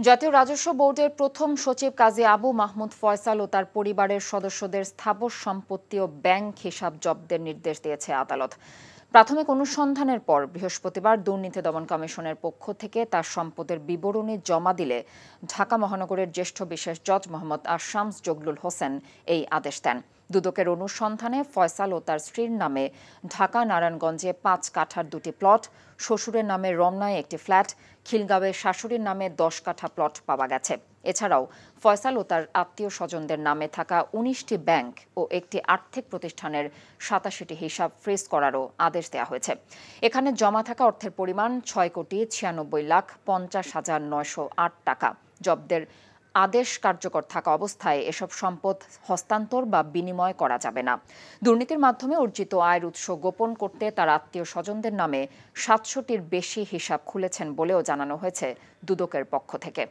জাতীয় রাজস্ব বোর্ডের প্রথম সচিব কাজী আবু মাহমুদ ফয়সাল ও তার পরিবারের সদস্যদের স্থাবর সম্পত্তি ও ব্যাংক হিসাব জব্দের নির্দেশ দিয়েছে আদালত। প্রাথমিক অনুসন্ধানের পর বৃহস্পতিবার দুর্নীতি দমন কমিশনের পক্ষ থেকে তার সম্পদের বিবরণী জমা দিলে ঢাকা মহানগরের জ্যেষ্ঠ বিশেষ জজ মোহাম্মদ আশামস জগলুল হোসেন এই আদেশ দেন। দুদকের অনুসন্ধানে ফয়সাল ও তার স্ত্রীর নামে ঢাকা নারায়ণগঞ্জে 5 কাঠার 2টি প্লট, শ্বশুরের নামে রমনায় একটি ফ্ল্যাট, খিলগাঁওয়ে শাশুড়ির নামে 10 কাঠা প্লট পাওয়া গেছে। এছাড়াও ফয়সাল ও তার আত্মীয় স্বজনদের নামে থাকা 19টি ব্যাংক ও একটি আর্থিক প্রতিষ্ঠানের 87টি হিসাব ফ্রিজ করারও আদেশ দেওয়া হয়েছে। এখানে জমা থাকা অর্থের পরিমাণ 6,96,50,908 টাকা। জব্দের আদেশ কার্যকর থাকা অবস্থায় এসব সম্পদ হস্তান্তর বা বিনিময় করা যাবে না। দুর্নীতির মাধ্যমে অর্জিত আয়ের উৎস গোপন করতে তার আত্মীয় স্বজনদের নামে 700টির বেশি হিসাব খুলেছেন বলেও জানানো হয়েছে দুদকের পক্ষ থেকে।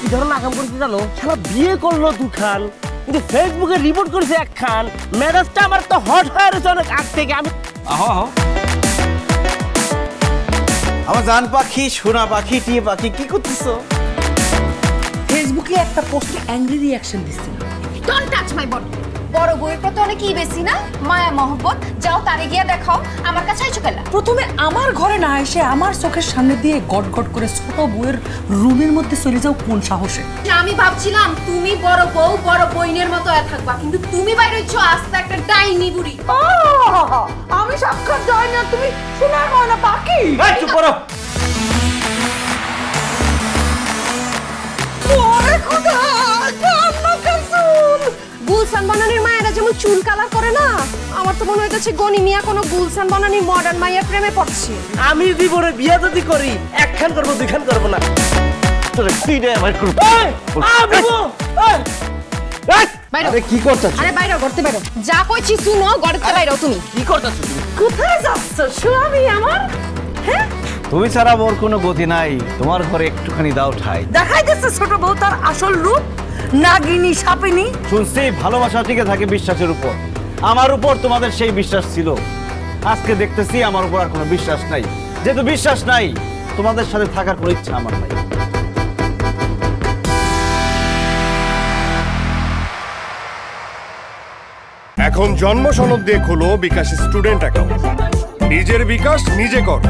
কি ধরনের আকাম করেছে জানো? সারা বিয়ে করলো দুখান, কিন্তু ফেসবুকে রিপোর্ট করেছে একখান। মেজাজটা আমার তো হট হয়ে রয়েছে অনেক আগ থেকে। আমি আমার জান পাখি, সোনা পাখি, টিয়ে পাখি, কি করতেছো? ফেসবুকে একটা পোস্টে অ্যাংরি রিঅ্যাকশন দিছিল। Don't touch my body. বড় বউয়ের প্রতি অনেকই বেশি না মায়া মহব্বত? যাও তারে গিয়া দেখাও, আমার কাছে আইছো কেলা? প্রথমে আমার ঘরে না এসে আমার চোখের সামনে দিয়ে গট গট করে ছোট বউয়ের রুমের মধ্যে চলে যাও কোন সাহসে? আমি ভাবছিলাম তুমি বড় বউ বড় বইনের মতো থাকবা, কিন্তু তুমি বাইরে হইছো আস্তে একটা ডাইনি বুড়ি। আমি সাক্ষাৎ ডাইনি আর তুমি সোনার ময়না পাখি। এই চুপ করো। ওরে খোদা, কান্না কাসুল। গুলশান বনানীর মায়েরা যেমন চুল কালার করে না, আমার তো মনে হইতেছে গনি মিয়া কোনো গুলশান বনানীর মডার্ন মায়ের প্রেমে পড়ছে। আমি জীবনে বিয়ে যদি করি একখান করবো, দুইখান করবো না। কি করতেছ? আরে বাইরে করতে বাইরে যা কইছি শুনো, গড়তে বাইরে তুমি কি করতেছ তুমি? কোথায় যাচ্ছ স্বামী আমার? হ্যাঁ, তুমি ছাড়া মোর কোনো গতি নাই, তোমার ঘরে একটুখানি দাও ঠাই। দেখাই দিচ্ছে ছোট বউ তার আসল রূপ, নাগিনী সাপিনী। শুনছি ভালোবাসা টিকে থাকে বিশ্বাসের উপর। আমার উপর তোমাদের সেই বিশ্বাস ছিল, আজকে দেখতেছি আমার উপর আর কোনো বিশ্বাস নাই। যেহেতু বিশ্বাস নাই, তোমাদের সাথে থাকার কোনো ইচ্ছা আমার নাই। এখন জন্ম সনদ দিয়ে খোলো বিকাশ স্টুডেন্ট অ্যাকাউন্ট। নিজের বিকাশ নিজে কর।